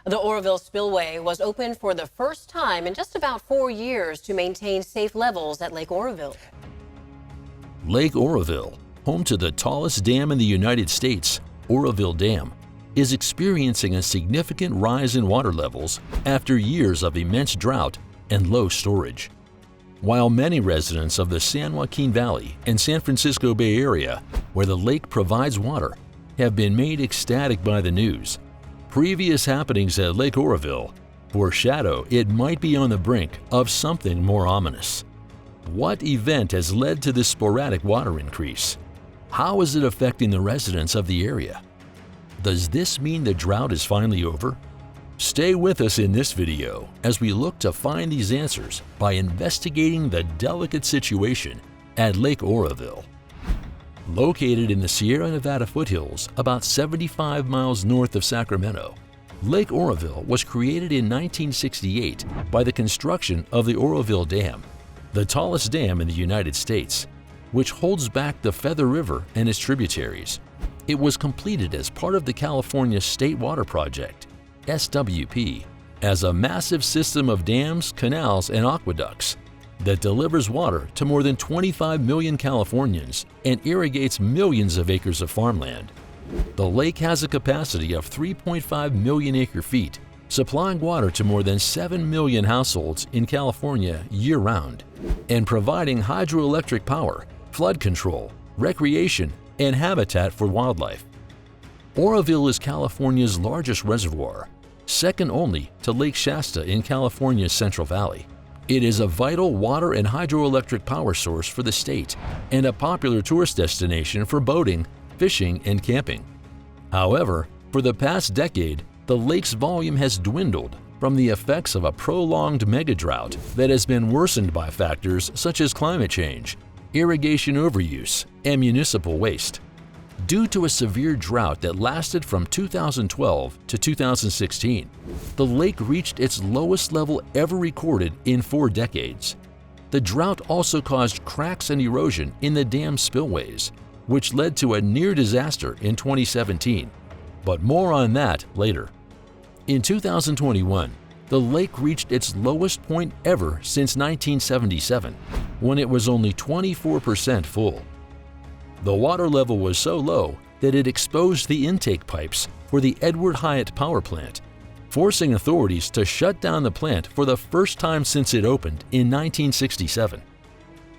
The Oroville Spillway was opened for the first time in just about 4 years to maintain safe levels at Lake Oroville. Lake Oroville, home to the tallest dam in the United States, Oroville Dam, is experiencing a significant rise in water levels after years of immense drought and low storage. While many residents of the San Joaquin Valley and San Francisco Bay Area, where the lake provides water, have been made ecstatic by the news, previous happenings at Lake Oroville foreshadow it might be on the brink of something more ominous. What event has led to this sporadic water increase? How is it affecting the residents of the area? Does this mean the drought is finally over? Stay with us in this video as we look to find these answers by investigating the delicate situation at Lake Oroville. Located in the Sierra Nevada foothills about 75 miles north of Sacramento, Lake Oroville was created in 1968 by the construction of the Oroville Dam, the tallest dam in the United States, which holds back the Feather River and its tributaries. It was completed as part of the California State Water Project, SWP, as a massive system of dams, canals, and aqueducts that delivers water to more than 25 million Californians and irrigates millions of acres of farmland. The lake has a capacity of 3.5 million acre-feet, supplying water to more than 7 million households in California year-round, and providing hydroelectric power, flood control, recreation, and habitat for wildlife. Oroville is California's largest reservoir, second only to Lake Shasta in California's Central Valley. It is a vital water and hydroelectric power source for the state and a popular tourist destination for boating, fishing, and camping. However, for the past decade, the lake's volume has dwindled from the effects of a prolonged mega-drought that has been worsened by factors such as climate change, irrigation overuse, and municipal waste. Due to a severe drought that lasted from 2012 to 2016, the lake reached its lowest level ever recorded in 4 decades. The drought also caused cracks and erosion in the dam's spillways, which led to a near disaster in 2017. But more on that later. In 2021, the lake reached its lowest point ever since 1977, when it was only 24% full. The water level was so low that it exposed the intake pipes for the Edward Hyatt power plant, forcing authorities to shut down the plant for the first time since it opened in 1967.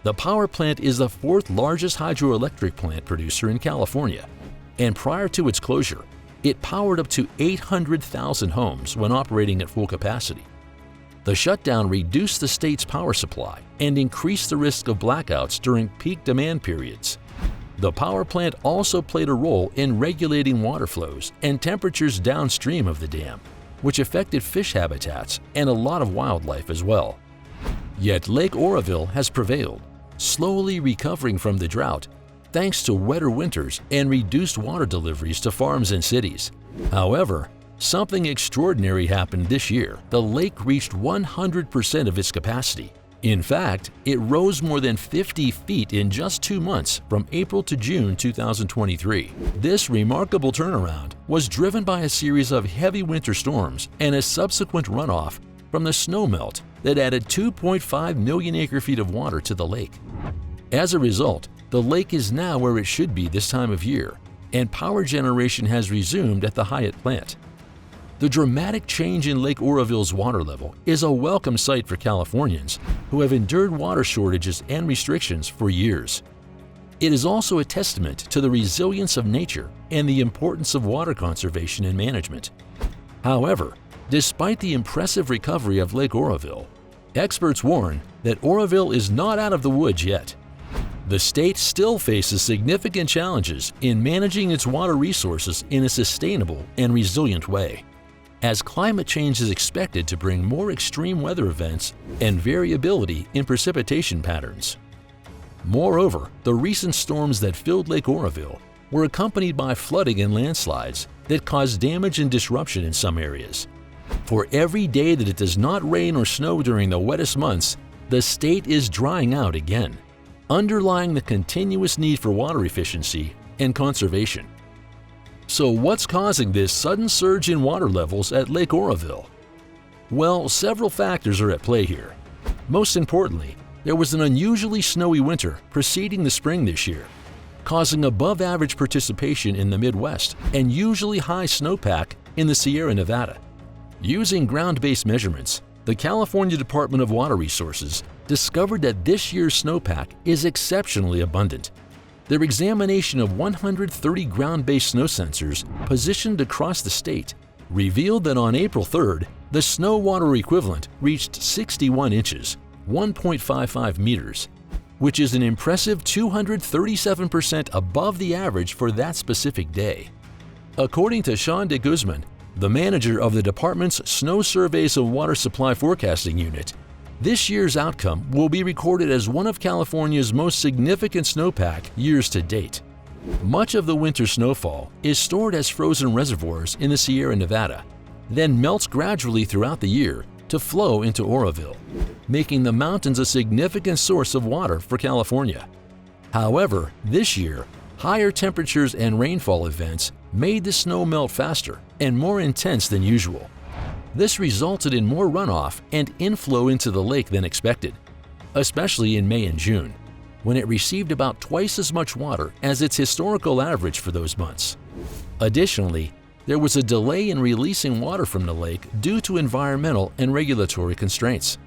The power plant is the 4th largest hydroelectric plant producer in California, and prior to its closure, it powered up to 800,000 homes when operating at full capacity. The shutdown reduced the state's power supply and increased the risk of blackouts during peak demand periods. The power plant also played a role in regulating water flows and temperatures downstream of the dam, which affected fish habitats and a lot of wildlife as well. Yet Lake Oroville has prevailed, slowly recovering from the drought thanks to wetter winters and reduced water deliveries to farms and cities. However, something extraordinary happened this year. The lake reached 100% of its capacity. In fact, it rose more than 50 feet in just 2 months from April to June 2023. This remarkable turnaround was driven by a series of heavy winter storms and a subsequent runoff from the snowmelt that added 2.5 million acre-feet of water to the lake. As a result, the lake is now where it should be this time of year, and power generation has resumed at the Hyatt plant. The dramatic change in Lake Oroville's water level is a welcome sight for Californians who have endured water shortages and restrictions for years. It is also a testament to the resilience of nature and the importance of water conservation and management. However, despite the impressive recovery of Lake Oroville, experts warn that Oroville is not out of the woods yet. The state still faces significant challenges in managing its water resources in a sustainable and resilient way, as climate change is expected to bring more extreme weather events and variability in precipitation patterns. Moreover, the recent storms that filled Lake Oroville were accompanied by flooding and landslides that caused damage and disruption in some areas. For every day that it does not rain or snow during the wettest months, the state is drying out again, underlying the continuous need for water efficiency and conservation. So what's causing this sudden surge in water levels at Lake Oroville? Well, several factors are at play here. Most importantly, there was an unusually snowy winter preceding the spring this year, causing above-average participation in the Midwest and usually high snowpack in the Sierra Nevada. Using ground-based measurements, the California Department of Water Resources discovered that this year's snowpack is exceptionally abundant. Their examination of 130 ground-based snow sensors positioned across the state revealed that on April 3rd, the snow water equivalent reached 61 inches, 1.55 meters, which is an impressive 237% above the average for that specific day. According to Sean de Guzman, the manager of the department's Snow Surveys of Water Supply Forecasting Unit, this year's outcome will be recorded as one of California's most significant snowpack years to date. Much of the winter snowfall is stored as frozen reservoirs in the Sierra Nevada, then melts gradually throughout the year to flow into Oroville, making the mountains a significant source of water for California. However, this year, higher temperatures and rainfall events made the snow melt faster and more intense than usual. This resulted in more runoff and inflow into the lake than expected, especially in May and June, when it received about twice as much water as its historical average for those months. Additionally, there was a delay in releasing water from the lake due to environmental and regulatory constraints.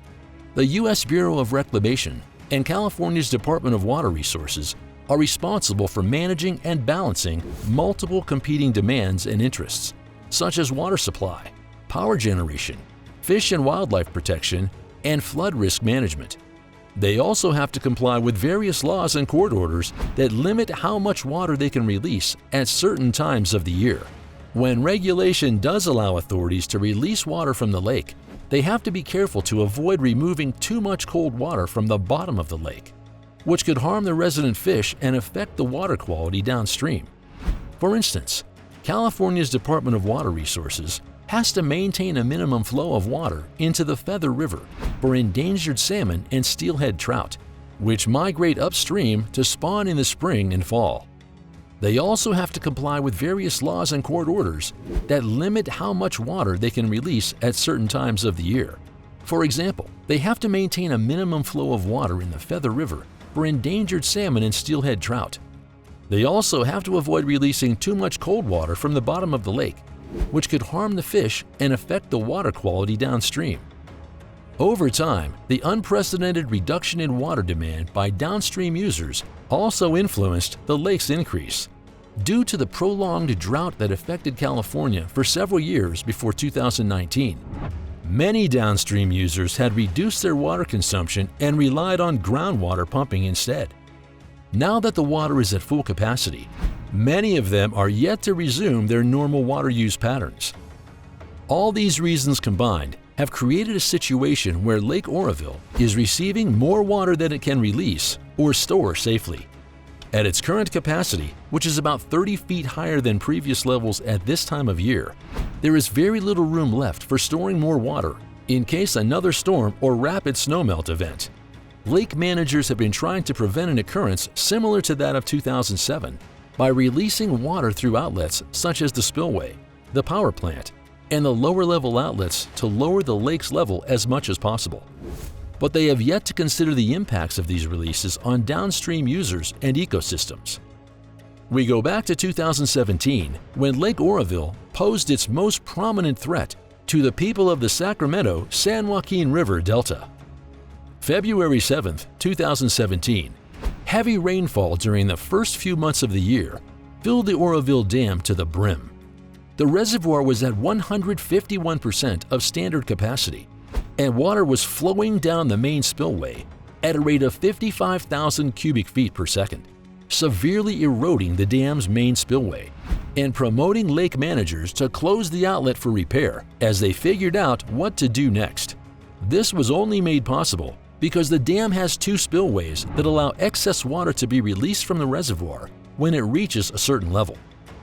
The U.S. Bureau of Reclamation and California's Department of Water Resources are responsible for managing and balancing multiple competing demands and interests, such as water supply, power generation, fish and wildlife protection, and flood risk management. They also have to comply with various laws and court orders that limit how much water they can release at certain times of the year. When regulation does allow authorities to release water from the lake, they have to be careful to avoid removing too much cold water from the bottom of the lake, which could harm the resident fish and affect the water quality downstream. For instance, California's Department of Water Resources has to maintain a minimum flow of water into the Feather River for endangered salmon and steelhead trout, which migrate upstream to spawn in the spring and fall. They also have to comply with various laws and court orders that limit how much water they can release at certain times of the year. For example, they have to maintain a minimum flow of water in the Feather River for endangered salmon and steelhead trout. They also have to avoid releasing too much cold water from the bottom of the lake, which could harm the fish and affect the water quality downstream. Over time, the unprecedented reduction in water demand by downstream users also influenced the lake's increase. Due to the prolonged drought that affected California for several years before 2019, many downstream users had reduced their water consumption and relied on groundwater pumping instead. Now that the water is at full capacity, many of them are yet to resume their normal water use patterns. All these reasons combined have created a situation where Lake Oroville is receiving more water than it can release or store safely. At its current capacity, which is about 30 feet higher than previous levels at this time of year, there is very little room left for storing more water in case another storm or rapid snowmelt event. Lake managers have been trying to prevent an occurrence similar to that of 2007 by releasing water through outlets such as the spillway, the power plant, and the lower-level outlets to lower the lake's level as much as possible. But they have yet to consider the impacts of these releases on downstream users and ecosystems. We go back to 2017, when Lake Oroville posed its most prominent threat to the people of the Sacramento-San Joaquin River Delta. February 7, 2017, heavy rainfall during the first few months of the year filled the Oroville Dam to the brim. The reservoir was at 151% of standard capacity, and water was flowing down the main spillway at a rate of 55,000 cubic feet per second, severely eroding the dam's main spillway and promoting lake managers to close the outlet for repair as they figured out what to do next. This was only made possible because the dam has two spillways that allow excess water to be released from the reservoir when it reaches a certain level.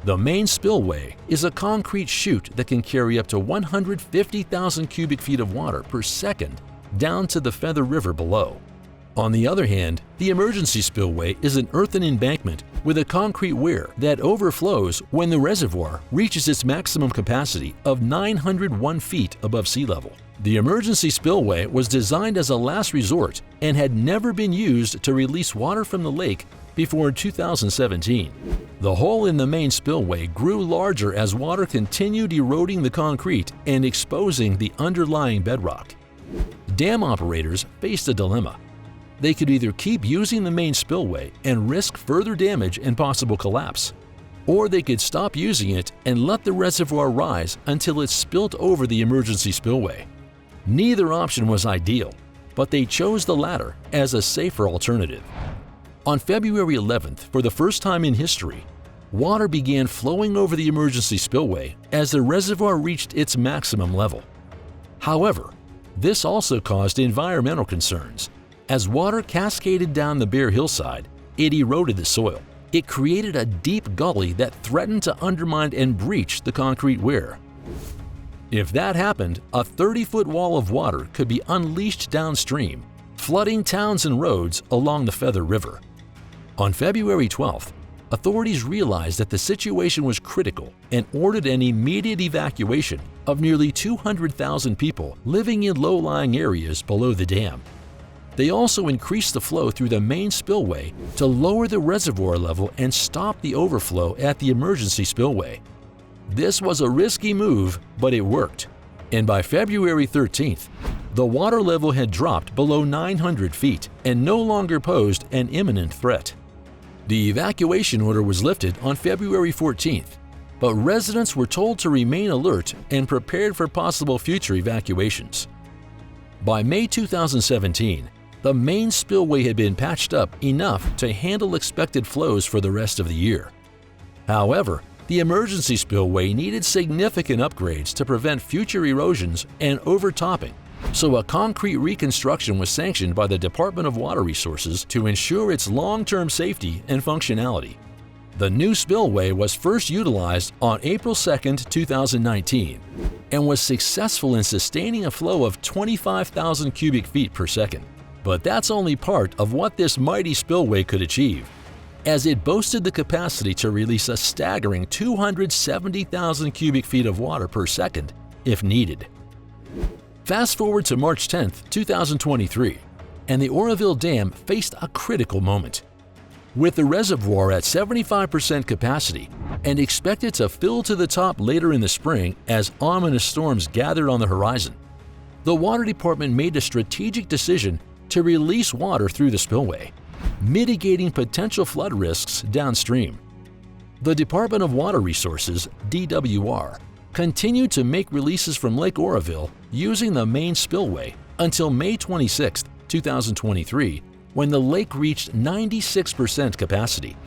The main spillway is a concrete chute that can carry up to 150,000 cubic feet of water per second down to the Feather River below. On the other hand, the emergency spillway is an earthen embankment with a concrete weir that overflows when the reservoir reaches its maximum capacity of 901 feet above sea level. The emergency spillway was designed as a last resort and had never been used to release water from the lake before 2017. The hole in the main spillway grew larger as water continued eroding the concrete and exposing the underlying bedrock. Dam operators faced a dilemma. They could either keep using the main spillway and risk further damage and possible collapse, or they could stop using it and let the reservoir rise until it spilt over the emergency spillway. Neither option was ideal, but they chose the latter as a safer alternative. On February 11th, for the first time in history, water began flowing over the emergency spillway as the reservoir reached its maximum level. However, this also caused environmental concerns. As water cascaded down the bare hillside, it eroded the soil. It created a deep gully that threatened to undermine and breach the concrete weir. If that happened, a 30-foot wall of water could be unleashed downstream, flooding towns and roads along the Feather River. On February 12th, authorities realized that the situation was critical and ordered an immediate evacuation of nearly 200,000 people living in low-lying areas below the dam. They also increased the flow through the main spillway to lower the reservoir level and stop the overflow at the emergency spillway. This was a risky move, but it worked. And by February 13th, the water level had dropped below 900 feet and no longer posed an imminent threat. The evacuation order was lifted on February 14th, but residents were told to remain alert and prepared for possible future evacuations. By May 2017, the main spillway had been patched up enough to handle expected flows for the rest of the year. However, the emergency spillway needed significant upgrades to prevent future erosions and overtopping, so a concrete reconstruction was sanctioned by the Department of Water Resources to ensure its long-term safety and functionality. The new spillway was first utilized on April 2, 2019, and was successful in sustaining a flow of 25,000 cubic feet per second. But that's only part of what this mighty spillway could achieve, as it boasted the capacity to release a staggering 270,000 cubic feet of water per second if needed. Fast forward to March 10, 2023, and the Oroville Dam faced a critical moment. With the reservoir at 75% capacity and expected to fill to the top later in the spring as ominous storms gathered on the horizon, the Water Department made a strategic decision to release water through the spillway, mitigating potential flood risks downstream. The Department of Water Resources, DWR, continued to make releases from Lake Oroville using the main spillway until May 26, 2023, when the lake reached 96% capacity.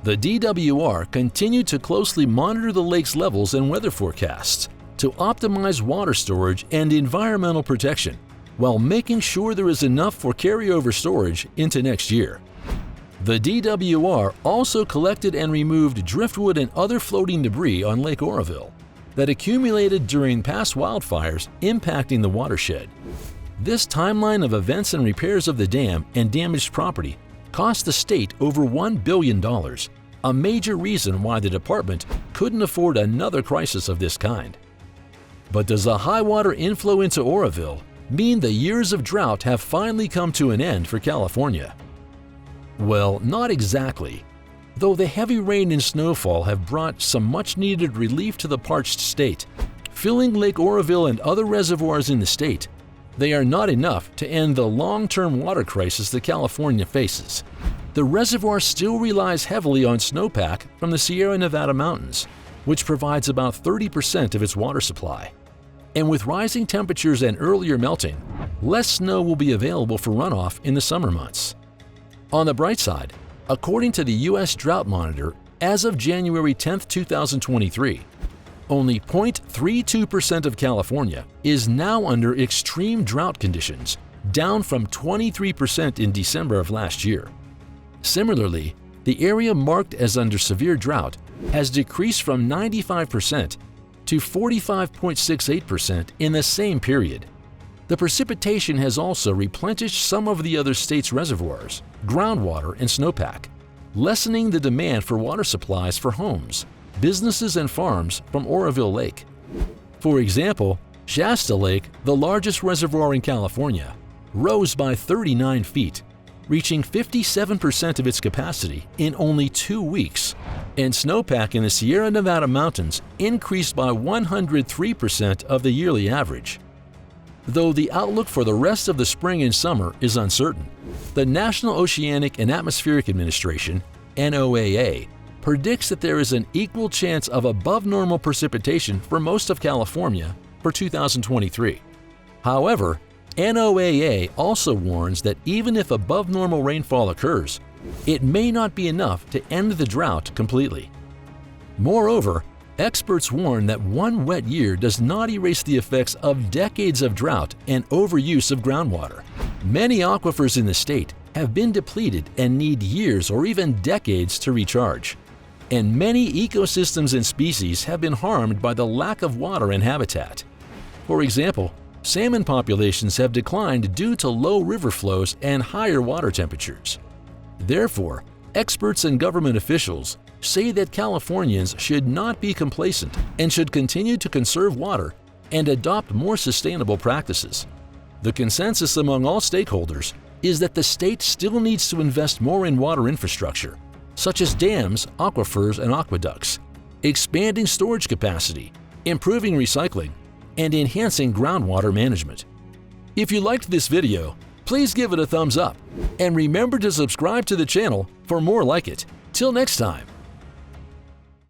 The DWR continued to closely monitor the lake's levels and weather forecasts to optimize water storage and environmental protection, while making sure there is enough for carryover storage into next year. The DWR also collected and removed driftwood and other floating debris on Lake Oroville that accumulated during past wildfires impacting the watershed. This timeline of events and repairs of the dam and damaged property cost the state over $1 billion, a major reason why the department couldn't afford another crisis of this kind. But does the high water inflow into Oroville mean the years of drought have finally come to an end for California? Well, not exactly. Though the heavy rain and snowfall have brought some much-needed relief to the parched state, filling Lake Oroville and other reservoirs in the state, they are not enough to end the long-term water crisis that California faces. The reservoir still relies heavily on snowpack from the Sierra Nevada mountains, which provides about 30% of its water supply. And with rising temperatures and earlier melting, less snow will be available for runoff in the summer months. On the bright side, according to the U.S. Drought Monitor, as of January 10, 2023, only 0.32% of California is now under extreme drought conditions, down from 23% in December of last year. Similarly, the area marked as under severe drought has decreased from 95% to 45.68% in the same period. The precipitation has also replenished some of the other states' reservoirs, groundwater, and snowpack, lessening the demand for water supplies for homes, businesses, and farms from Oroville Lake. For example, Shasta Lake, the largest reservoir in California, rose by 39 feet, reaching 57% of its capacity in only 2 weeks, and snowpack in the Sierra Nevada mountains increased by 103% of the yearly average. Though the outlook for the rest of the spring and summer is uncertain, the National Oceanic and Atmospheric Administration, NOAA, predicts that there is an equal chance of above-normal precipitation for most of California for 2023. However, NOAA also warns that even if above-normal rainfall occurs, it may not be enough to end the drought completely. Moreover, experts warn that one wet year does not erase the effects of decades of drought and overuse of groundwater. Many aquifers in the state have been depleted and need years or even decades to recharge. And many ecosystems and species have been harmed by the lack of water and habitat. For example, salmon populations have declined due to low river flows and higher water temperatures. Therefore, experts and government officials say that Californians should not be complacent and should continue to conserve water and adopt more sustainable practices. The consensus among all stakeholders is that the state still needs to invest more in water infrastructure, such as dams, aquifers, and aqueducts, expanding storage capacity, improving recycling, and enhancing groundwater management. If you liked this video, please give it a thumbs up and remember to subscribe to the channel for more like it. Till next time.